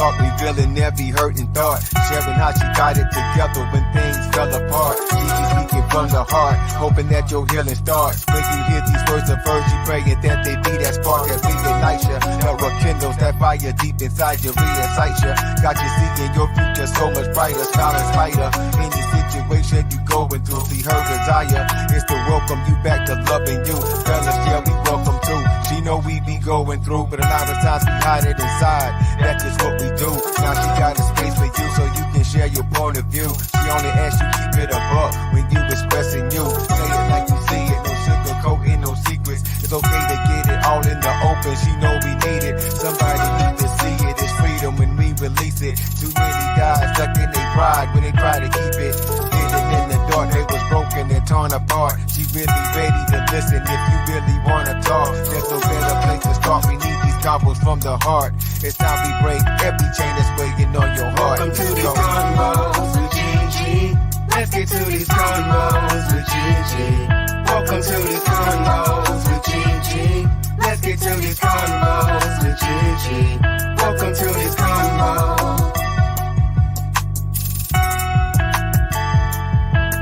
talk, revealing every hurting thought. Sharing how she got it together when things fell apart. Gigi speaking from the heart, hoping that your healing starts. When you hear these words of hers, she praying that they be that spark that reunites you. That rekindles that fire deep inside you, re-excites you. Got you seeing your future so much brighter, smiling spider. Any situation you going through, see her desire is to welcome you back to loving you. Fellas, yeah, we welcome too. She know we be going through, but a lot of times we hide it inside. That's just what we do. Now she got a space for you so you can share your point of view. She only asks you keep it above when you expressing you. Say it like you see it, no sugarcoating, no secrets. It's okay to get it all in the open. She know we need it. Somebody need to see it. It's freedom when we release it. Too many die stuck in their pride when they try to keep it. Hidden in the dark, they was broken and torn apart. She really ready to listen if you really wanna talk. There's no better place to start. We need these combos from the heart. It's time we break every chain that's weighing on your heart. Welcome to these combos with Gigi. Let's get to these combos with Gigi. Welcome to these combos with Gigi. Let's get to these combos with Gigi. Welcome to these combos.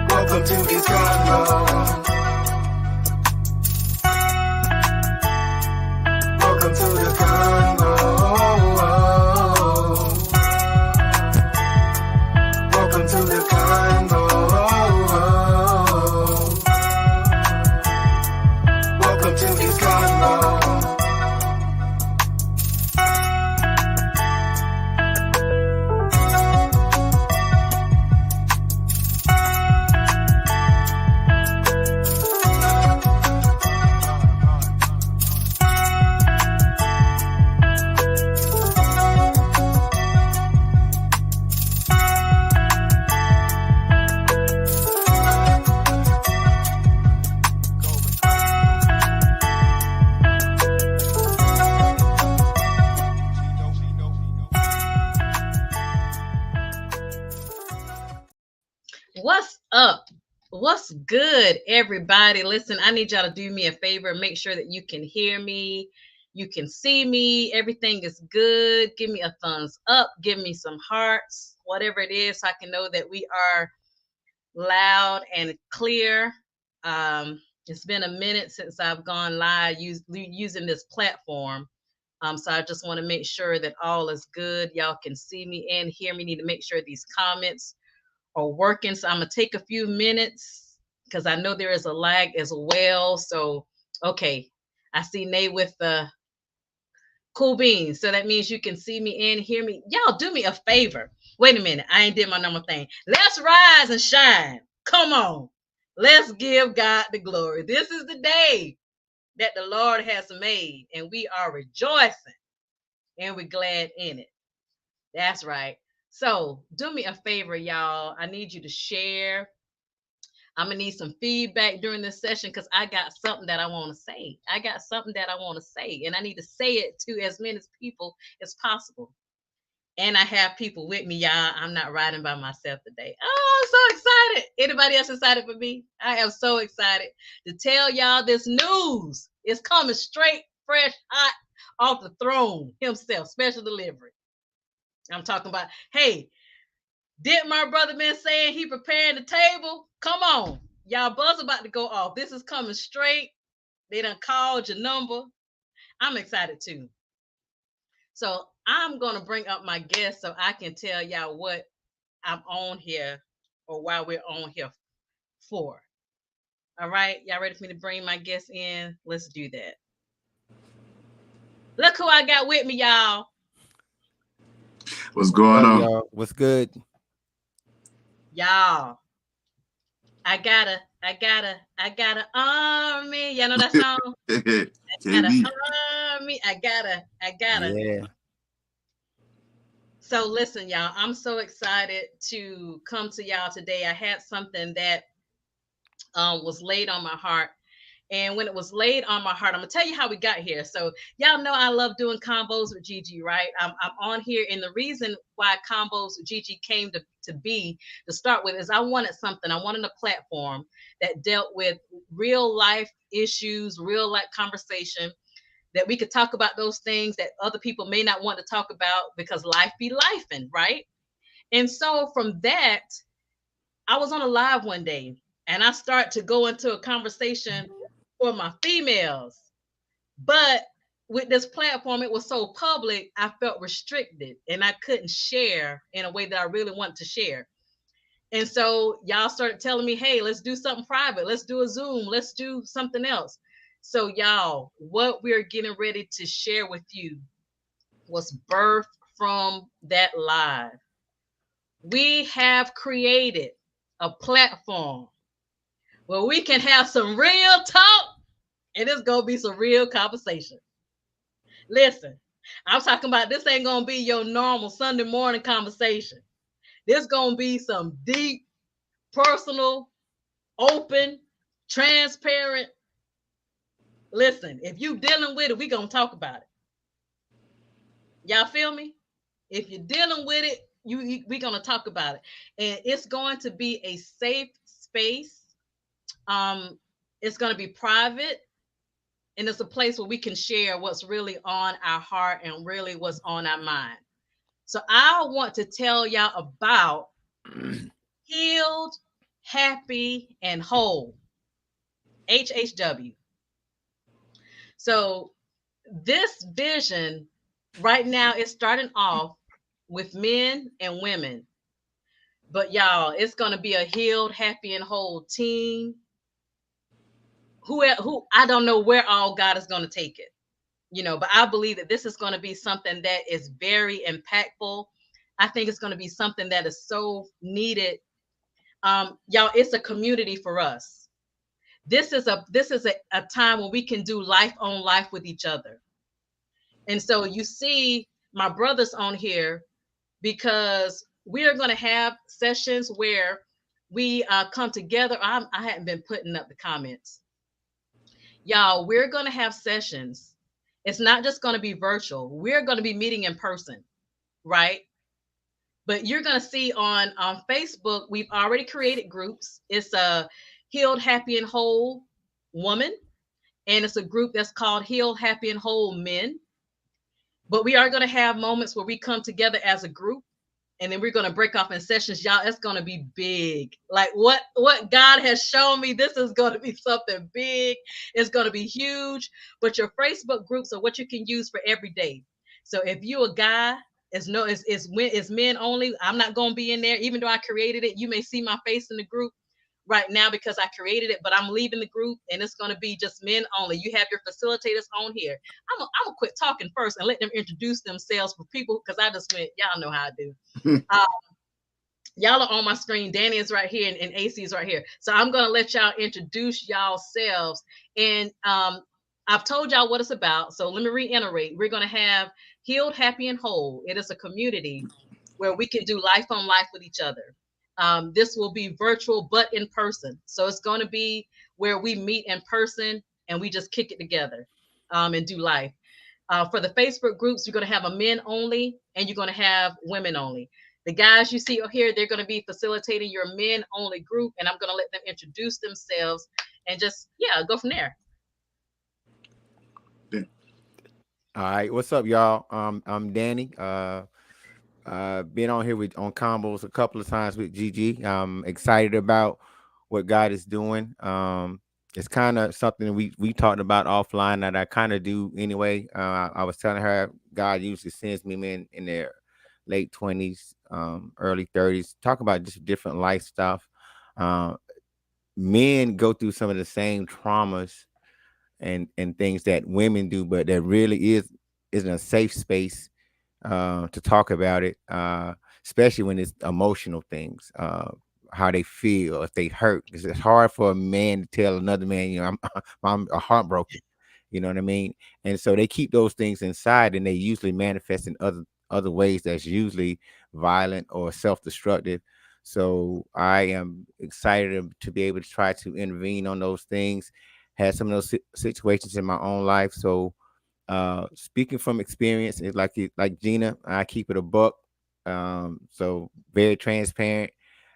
Welcome to these combos. Welcome to the convo. Welcome to the convo. Welcome to these convo. What's up? What's good, everybody? Listen, I need y'all to do me a favor. Make sure that you can hear me. You can see me. Everything is good. Give me a thumbs up. Give me some hearts, whatever it is, so I can know that we are loud and clear. It's been a minute since I've gone live using this platform. So I just want to make sure that all is good. Y'all can see me and hear me. Need to make sure these comments are working. So I'm gonna take a few minutes because I know there is a lag as well. So okay, I see Nate with the cool beans. So that means you can see me and hear me. Y'all do me a favor. Wait a minute, I ain't did my normal thing. Let's rise and shine. Come on, let's give God the glory. This is the day that the Lord has made, and we are rejoicing and we're glad in it. That's right. So do me a favor, y'all. I need you to share. I'm gonna need some feedback during this session because I got something that I want to say. I got something that I want to say, and I need to say it to as many people as possible. And I have people with me, y'all. I'm not riding by myself today. Oh, I'm so excited. Anybody else excited for me? I am so excited to tell y'all this news. It's coming straight, fresh, hot off the throne himself, special delivery. I'm talking about, hey, did my brother been saying he preparing the table? Come on. Y'all buzz about to go off. This is coming straight. They done called your number. I'm excited too. So I'm going to bring up my guest so I can tell y'all what I'm on here or why we're on here for. All right. Y'all ready for me to bring my guest in? Let's do that. Look who I got with me, y'all. What's going on? Y'all? What's good? Y'all, I got a army. Y'all know that song? I got a army. I gotta. Yeah. So listen, y'all, I'm so excited to come to y'all today. I had something that was laid on my heart. And when it was laid on my heart, I'm going to tell you how we got here. So y'all know I love doing combos with Gigi, right? I'm on here. And the reason why combos with Gigi came to be to start with is I wanted something. I wanted a platform that dealt with real life issues, real life conversation that we could talk about those things that other people may not want to talk about because life be lifing, right? And so from that, I was on a live one day and I start to go into a conversation for my females. But with this platform, it was so public, I felt restricted and I couldn't share in a way that I really wanted to share. And so y'all started telling me, hey, let's do something private. Let's do a Zoom. Let's do something else. So, y'all, what we're getting ready to share with you was birthed from that live. We have created a platform where we can have some real talk and it's going to be some real conversation. Listen, I'm talking about this ain't going to be your normal Sunday morning conversation. This going to be some deep, personal, open, transparent. Listen, if you dealing with it, we gonna talk about it. Y'all feel me? If you're dealing with it, we gonna talk about it, and it's going to be a safe space. Um, it's gonna be private, and it's a place where we can share what's really on our heart and really what's on our mind. So I want to tell y'all about healed, happy, and whole. HHW. So this vision right now is starting off with men and women, but y'all, it's going to be a healed, happy, and whole team. Who I don't know where all God is going to take it, but I believe that this is going to be something that is very impactful. I think it's going to be something that is so needed. Y'all, it's a community for us. This is a time when we can do life on life with each other. And so you see my brothers on here because we are going to have sessions where we come together. I hadn't been putting up the comments. Y'all, we're going to have sessions. It's not just going to be virtual. We're going to be meeting in person, right? But you're going to see on Facebook, we've already created groups. It's a Healed, Happy, and Whole Woman, and it's a group that's called Healed, Happy, and Whole Men. But we are going to have moments where we come together as a group and then we're going to break off in sessions. Y'all, it's going to be big. Like what God has shown me, this is going to be something big. It's going to be huge. But your Facebook groups are what you can use for every day. So if you a guy, it's men only. I'm not going to be in there, even though I created it. You may see my face in the group right now because I created it, but I'm leaving the group and it's going to be just men only. You have your facilitators on here. I'm gonna quit talking first and let them introduce themselves for people because I just went, y'all know how I do. uh, y'all are on my screen. Danny is right here and AC is right here. So I'm gonna let y'all introduce y'all-selves. And I've told y'all what it's about. So let me reiterate. We're gonna have Healed, Happy, and Whole. It is a community where we can do life on life with each other. This will be virtual, but in person. So it's going to be where we meet in person and we just kick it together and do life. For the Facebook groups, you're going to have a men only and you're going to have women only. The guys you see here, they're going to be facilitating your men only group, and I'm going to let them introduce themselves and just, yeah, go from there. All right, what's up, y'all? I'm Danny. Been on here on combos a couple of times with Gigi. I'm excited about what God is doing. It's kind of something we talked about offline that I kind of do anyway. I was telling her God usually sends me men in their late 20s, early 30s, talk about just different life stuff. Uh, Men go through some of the same traumas and things that women do, but there really isn't a safe space to talk about it, especially when it's emotional things, how they feel, if they hurt. Because it's hard for a man to tell another man, I'm heartbroken. You know what I mean? And so they keep those things inside, and they usually manifest in other ways that's usually violent or self-destructive. So I am excited to be able to try to intervene on those things. Had some of those situations in my own life. So speaking from experience, it's like Gina, I keep it a buck. So very transparent,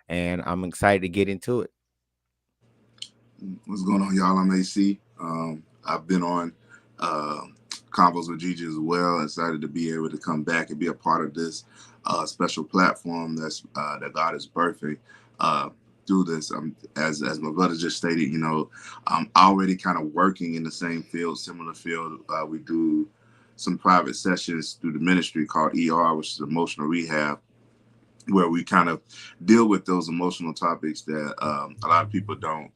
and I'm excited to get into it. What's going on, y'all? I'm AC. I've been on Convos with Gigi as well. Excited to be able to come back and be a part of this special platform that God is birthing uh, through this. As my brother just stated, I'm already kind of working in the same field, similar field. We do some private sessions through the ministry called ER, which is emotional rehab, where we kind of deal with those emotional topics that a lot of people don't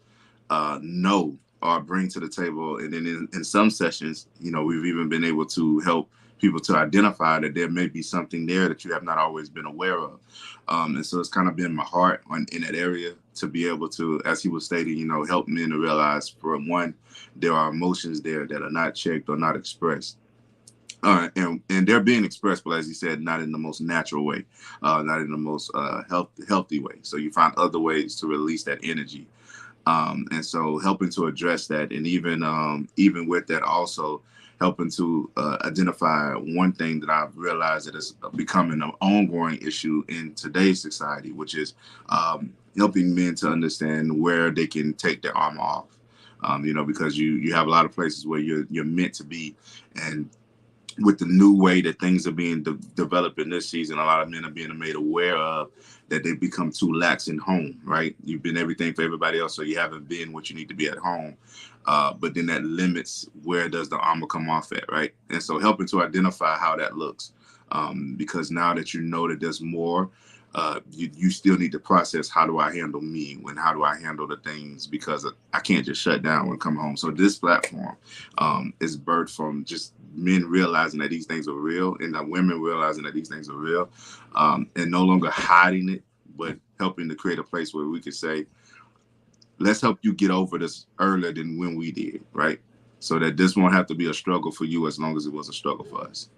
know or bring to the table. And then in some sessions, we've even been able to help people to identify that there may be something there that you have not always been aware of. And so it's kind of been my heart in that area to be able to, as he was stating, help men to realize, for one, there are emotions there that are not checked or not expressed. And they're being expressed, but as you said, not in the most natural way, not in the most healthy way. So you find other ways to release that energy, and so helping to address that, and even with that, also helping to identify one thing that I've realized that is becoming an ongoing issue in today's society, which is helping men to understand where they can take their armor off. Because you have a lot of places where you're meant to be, and with the new way that things are being developed in this season, a lot of men are being made aware of that they've become too lax in home, right? You've been everything for everybody else, so you haven't been what you need to be at home. But then that limits where does the armor come off at, right? And so helping to identify how that looks. Because now that you know that there's more, you still need to process, how do I handle me? How do I handle the things? Because I can't just shut down when I come home. So this platform is birthed from just men realizing that these things are real, and that women realizing that these things are real, and no longer hiding it, but helping to create a place where we could say, let's help you get over this earlier than when we did, right? So that this won't have to be a struggle for you as long as it was a struggle for us.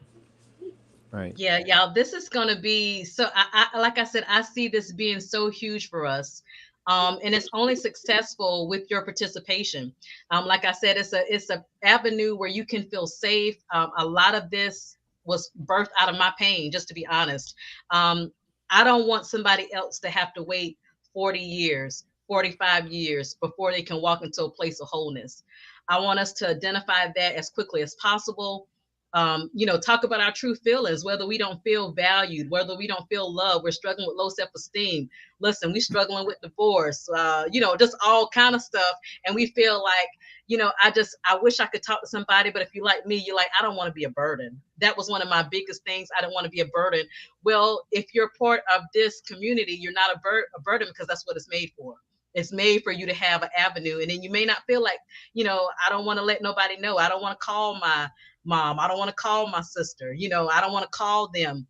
Right. Yeah, y'all, this is going to be so. Like I said, I see this being so huge for us, and it's only successful with your participation. Like I said, it's a avenue where you can feel safe. A lot of this was birthed out of my pain, just to be honest. Um, I don't want somebody else to have to wait 40 years, 45 years before they can walk into a place of wholeness. I want us to identify that as quickly as possible. Talk about our true feelings, whether we don't feel valued, whether we don't feel love, we're struggling with low self-esteem. Listen, we struggling with divorce, just all kind of stuff. And we feel like, I wish I could talk to somebody, but if you like me, you're like, I don't want to be a burden. That was one of my biggest things. I don't want to be a burden. Well, if you're part of this community, you're not a burden, because that's what it's made for. It's made for you to have an avenue. And then you may not feel like, I don't want to let nobody know. I don't want to call my mom. I don't want to call my sister. I don't want to call them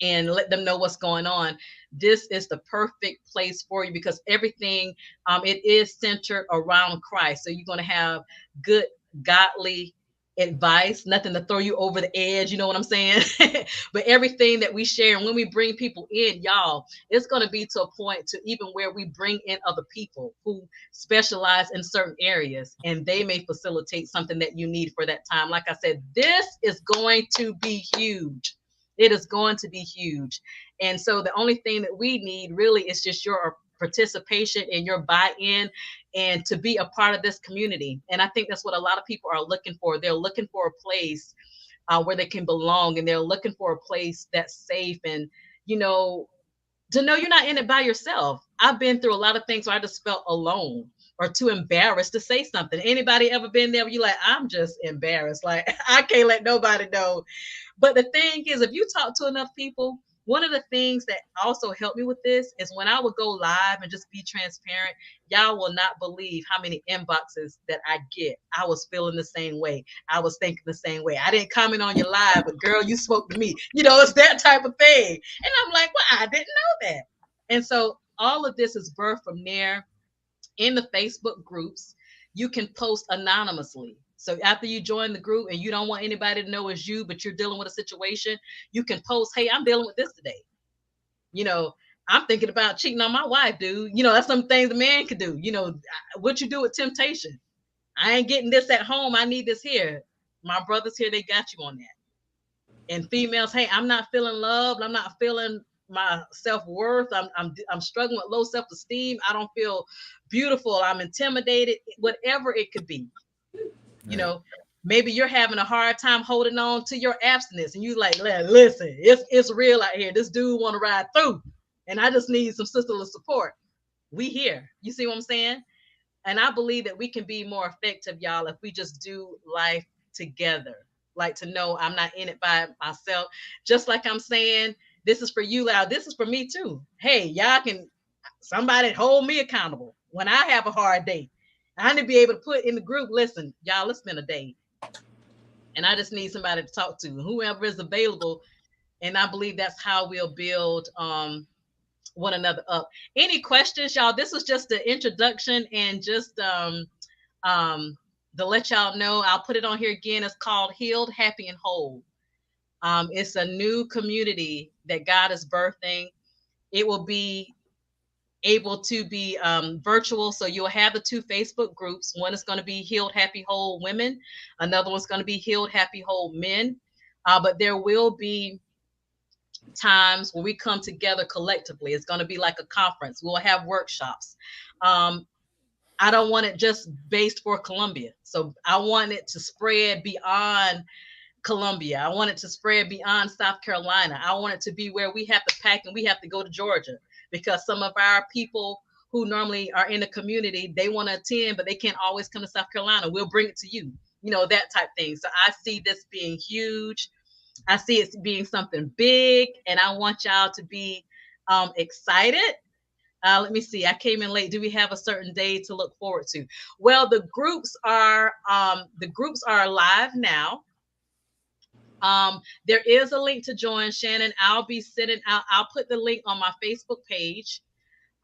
and let them know what's going on. This is the perfect place for you, because everything, it is centered around Christ. So you're going to have good, godly advice, nothing to throw you over the edge. You know what I'm saying? But everything that we share, and when we bring people in, y'all, it's going to be to a point to even where we bring in other people who specialize in certain areas, and they may facilitate something that you need for that time. Like I said, this is going to be huge. It is going to be huge. And so the only thing that we need really is just your participation and your buy-in, and to be a part of this community. And I think that's what a lot of people are looking for. They're looking for a place where they can belong, and they're looking for a place that's safe, and, to know you're not in it by yourself. I've been through a lot of things where I just felt alone or too embarrassed to say something. Anybody ever been there where you're like, I'm just embarrassed. Like, I can't let nobody know. But the thing is, if you talk to enough people, one of the things that also helped me with this is when I would go live and just be transparent, y'all will not believe how many inboxes that I get. I was feeling the same way. I was thinking the same way. I didn't comment on your live, but girl, you spoke to me. It's that type of thing. And I'm like, well, I didn't know that. And so all of this is birthed from there. In the Facebook groups, you can post anonymously. So after you join the group and you don't want anybody to know it's you, but you're dealing with a situation, you can post, hey, I'm dealing with this today. You know, I'm thinking about cheating on my wife, dude. That's some things a man could do. What you do with temptation. I ain't getting this at home. I need this here. My brothers here, they got you on that. And females, hey, I'm not feeling loved. I'm not feeling my self-worth. I'm struggling with low self-esteem. I don't feel beautiful. I'm intimidated, whatever it could be. You Right. know, Maybe you're having a hard time holding on to your abstinence, and you like, listen, it's real out here. This dude want to ride through, and I just need some sisterly support. We here. You see what I'm saying? And I believe that we can be more effective, y'all, if we just do life together. Like to know I'm not in it by myself. Just like I'm saying, this is for you, Lau. This is for me too. Hey, y'all can somebody hold me accountable when I have a hard day. I need to be able to put in the group, listen, y'all, let's spend a day. And I just need somebody to talk to, whoever is available. And I believe that's how we'll build one another up. Any questions, y'all? This was just the introduction and just um to let y'all know. I'll put it on here again. It's called Healed, Happy, and Whole. It's a new community that God is birthing. It will be able to be virtual. So you'll have the two Facebook groups. One is going to be Healed, Happy, Whole Women. Another one's going to be Healed, Happy, Whole Men. But there will be times where we come together collectively. It's going to be like a conference. We'll have workshops. Um, I don't want it just based for Columbia. So I want it to spread beyond Columbia. I want it to spread beyond South Carolina. I want it to be where we have to pack and we have to go to Georgia, because some of our people who normally are in the community, they want to attend, but they can't always come to South Carolina. We'll bring it to you, that type thing. So I see this being huge. I see it being something big, and I want y'all to be excited. Let me see. I came in late. Do we have a certain day to look forward to? Well, the groups are live now. There is a link to join, Shannon. I'll be sending out. I'll put the link on my Facebook page.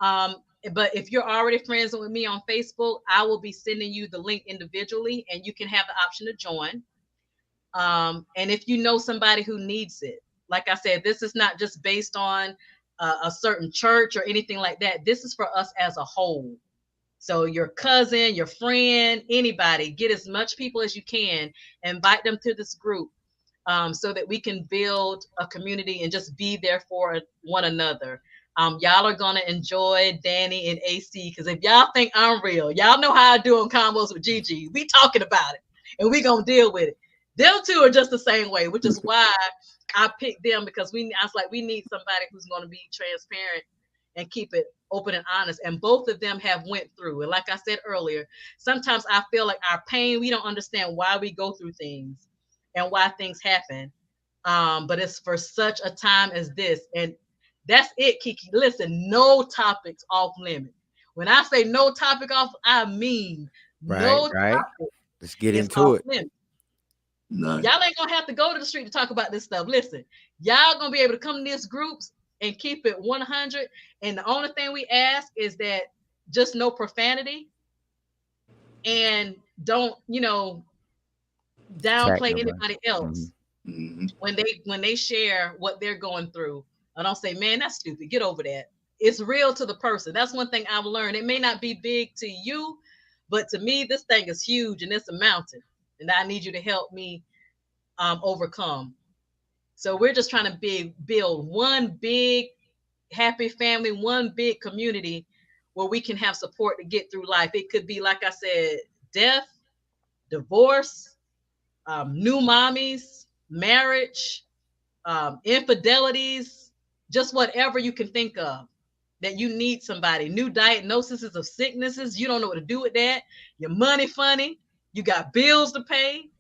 Um, but if you're already friends with me on Facebook, I will be sending you the link individually, and you can have the option to join. And if you know somebody who needs it, like I said, this is not just based on a certain church or anything like that. This is for us as a whole. So your cousin, your friend, anybody, get as much people as you can, invite them to this group, so that we can build a community and just be there for one another. Y'all are gonna enjoy Danny and AC, because if y'all think I'm real, y'all know how I do on combos with Gigi. We talking about it, and we gonna deal with it. Them two are just the same way, which is why I picked them, because I was like, we need somebody who's gonna be transparent and keep it open and honest. And both of them have went through. And like I said earlier, sometimes I feel like our pain, we don't understand why we go through things and why things happen. But it's for such a time as this. And that's it, Kiki. Listen, no topics off limit. When I say no topic off, I mean Right, no right. topic Let's get is into off it. limit. None. Y'all ain't gonna have to go to the street to talk about this stuff. Listen, y'all gonna be able to come to these groups and keep it 100. And the only thing we ask is that just no profanity, and don't, Attack downplay nobody. anybody Hmm. else Hmm. when they share what they're going through. I don't say, man, that's stupid. Get over that. It's real to the person. That's one thing I've learned. It may not be big to you, but to me, this thing is huge and it's a mountain. And I need you to help me overcome. So we're just trying to build one big happy family, one big community where we can have support to get through life. It could be, like I said, death, divorce, new mommies, marriage, infidelities, just whatever you can think of that you need somebody. New diagnoses of sicknesses. You don't know what to do with that. Your money funny. You got bills to pay.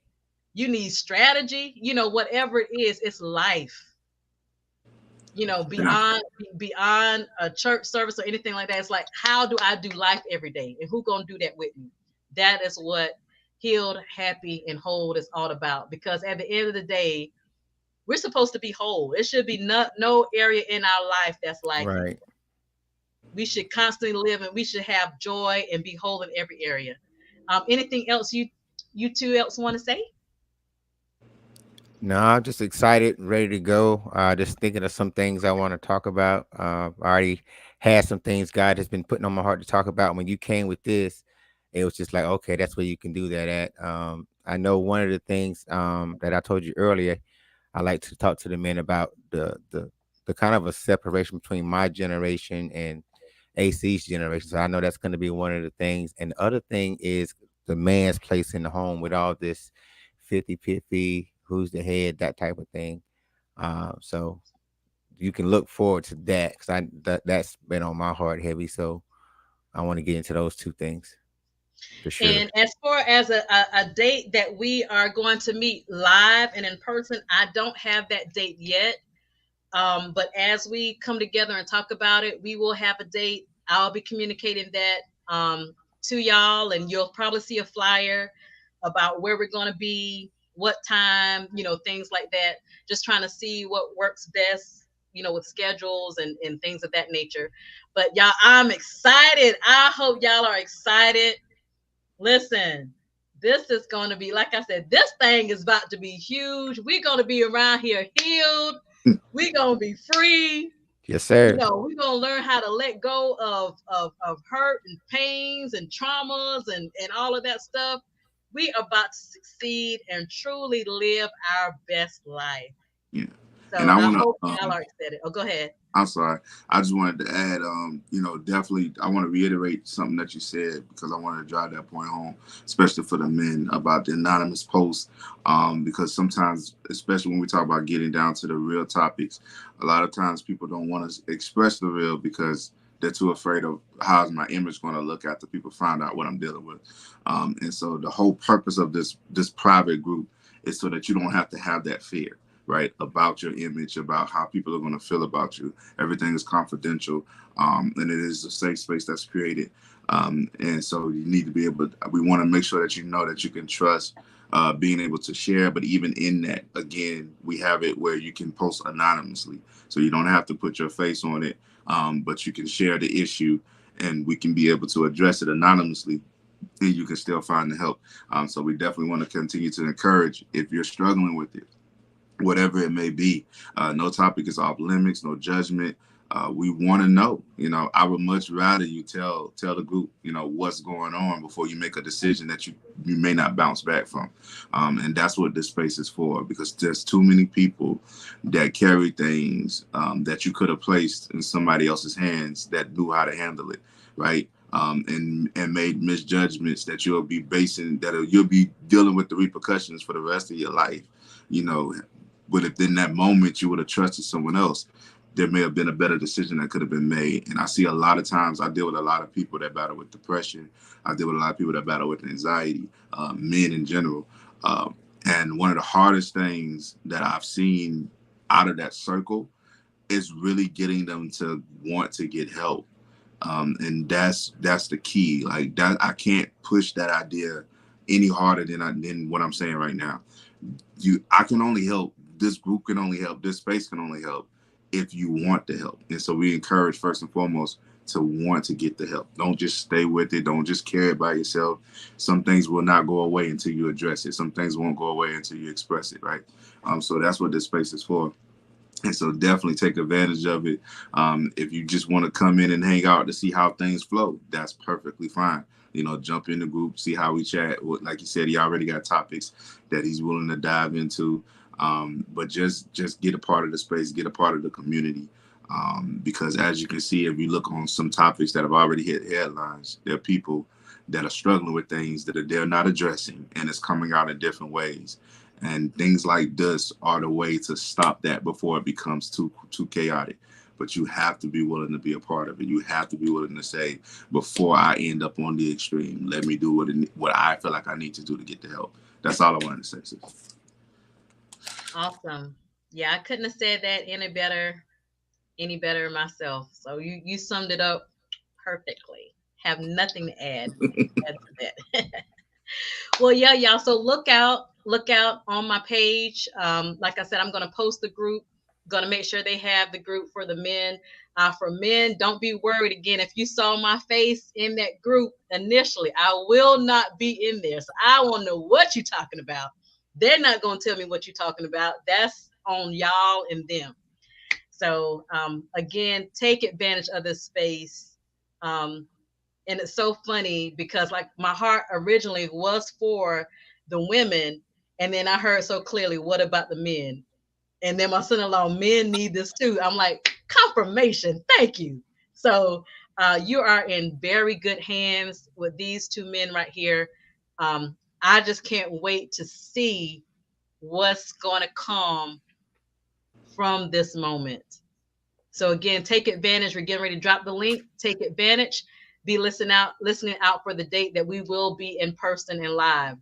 You need strategy. Whatever it is, it's life. And I, Beyond a church service or anything like that. It's like, how do I do life every day, and who gonna do that with me? That is what healed, happy, and whole is all about. Because at the end of the day, we're supposed to be whole. It should be no area in our life that's lacking. Right. We should constantly live, and we should have joy and be whole in every area. Anything else you two else want to say? No, I'm just excited, ready to go. Just thinking of some things I want to talk about. I already had some things God has been putting on my heart to talk about. When you came with this, it was just like, okay, that's where you can do that at. I know one of the things that I told you earlier, I like to talk to the men about the kind of a separation between my generation and AC's generation. So I know that's going to be one of the things. And the other thing is the man's place in the home with all this 50-50, who's the head, that type of thing. So you can look forward to that because that's been on my heart heavy. So I want to get into those two things for sure. And as far as a date that we are going to meet live and in person, I don't have that date yet. But as we come together and talk about it, we will have a date. I'll be communicating that to y'all, and you'll probably see a flyer about where we're going to be, what time, things like that. Just trying to see what works best, with schedules and things of that nature. But y'all, I'm excited. I hope y'all are excited. Listen, this is going to be, like I said, this thing is about to be huge. We're going to be around here healed. We're going to be free. Yes, sir. We're going to learn how to let go of hurt and pains and traumas and all of that stuff. We are about to succeed and truly live our best life. Yeah. And So I I want hope to y'all are excited. Oh, go ahead. I'm sorry. I just wanted to add, definitely, I want to reiterate something that you said because I wanted to drive that point home, especially for the men about the anonymous posts. Because sometimes, especially when we talk about getting down to the real topics, a lot of times people don't want to express the real because they're too afraid of how's my image going to look after people find out what I'm dealing with. And so the whole purpose of this private group is so that you don't have to have that fear, right, about your image, about how people are going to feel about you. Everything is confidential, and it is a safe space that's created. And so you need to be able to, we want to make sure that you know that you can trust being able to share. But even in that, again, we have it where you can post anonymously. So you don't have to put your face on it, but you can share the issue and we can be able to address it anonymously and you can still find the help. So we definitely want to continue to encourage if you're struggling with it, whatever it may be. No topic is off limits, no judgment. We want to know. I would much rather you tell the group, what's going on before you make a decision that you may not bounce back from. And that's what this space is for, because there's too many people that carry things that you could have placed in somebody else's hands that knew how to handle it, right? And made misjudgments that you'll be dealing with the repercussions for the rest of your life. You know, but if in that moment you would have trusted someone else, there may have been a better decision that could have been made. And I see a lot of times, I deal with a lot of people that battle with depression. I deal with a lot of people that battle with anxiety, men in general. And one of the hardest things that I've seen out of that circle is really getting them to want to get help. And that's the key. Like that, I can't push that idea any harder than what I'm saying right now. I can only help. This group can only help. This space can only help if you want the help. And so we encourage first and foremost to want to get the help. Don't just stay with it. Don't just carry it by yourself. Some things will not go away until you address it. Some things won't go away until you express it, right? So that's what this space is for. And so definitely take advantage of it. If you just want to come in and hang out to see how things flow, that's perfectly fine. Jump in the group, see how we chat. Like you said, he already got topics that he's willing to dive into. But just get a part of the space, get a part of the community. Because as you can see, if you look on some topics that have already hit headlines, there are people that are struggling with things that they're not addressing, and it's coming out in different ways. And things like this are the way to stop that before it becomes too chaotic. But you have to be willing to be a part of it. You have to be willing to say, before I end up on the extreme, let me do what I feel like I need to do to get the help. That's all I wanted to say, sis. Awesome. Yeah, I couldn't have said that any better myself. So you summed it up perfectly. Have nothing to add to that. Well, yeah, y'all. So look out on my page. Like I said, I'm gonna post the group. Gonna make sure they have the group for the men. For men, don't be worried. Again, if you saw my face in that group initially, I will not be in there. So I won't know what you're talking about. They're not gonna tell me what you're talking about. That's on y'all and them. So again, take advantage of this space. Um, and it's so funny because like my heart originally was for the women, and then I heard so clearly, what about the men? And then my son-in-law, men need this too. I'm like, confirmation, thank you. So you are in very good hands with these two men right here. I just can't wait to see what's going to come from this moment. So again, take advantage. We're getting ready to drop the link. Take advantage. Be listening out for the date that we will be in person and live.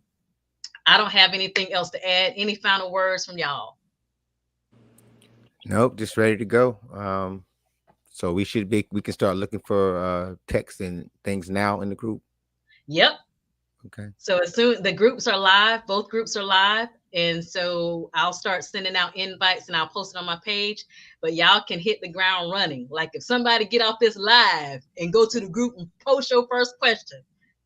I don't have anything else to add. Any final words from y'all? Nope, just ready to go. So we can start looking for text and things now in the group. Yep. Okay. So as soon the groups are live, both groups are live. And so I'll start sending out invites and I'll post it on my page. But y'all can hit the ground running. Like if somebody get off this live and go to the group and post your first question,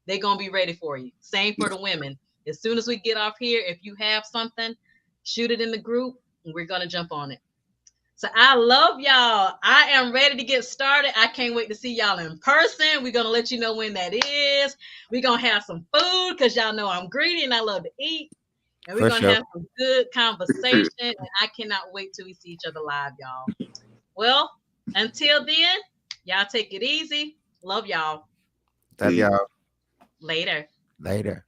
they're gonna be ready for you. Same for the women. As soon as we get off here, if you have something, shoot it in the group and we're gonna jump on it. So I love y'all. I am ready to get started. I can't wait to see y'all in person. We're going to let you know when that is. We're going to have some food because y'all know I'm greedy and I love to eat. And we're For going to sure. have some good conversation. And I cannot wait till we see each other live, y'all. Well, until then, y'all take it easy. Love y'all. Love y'all. Later. Later.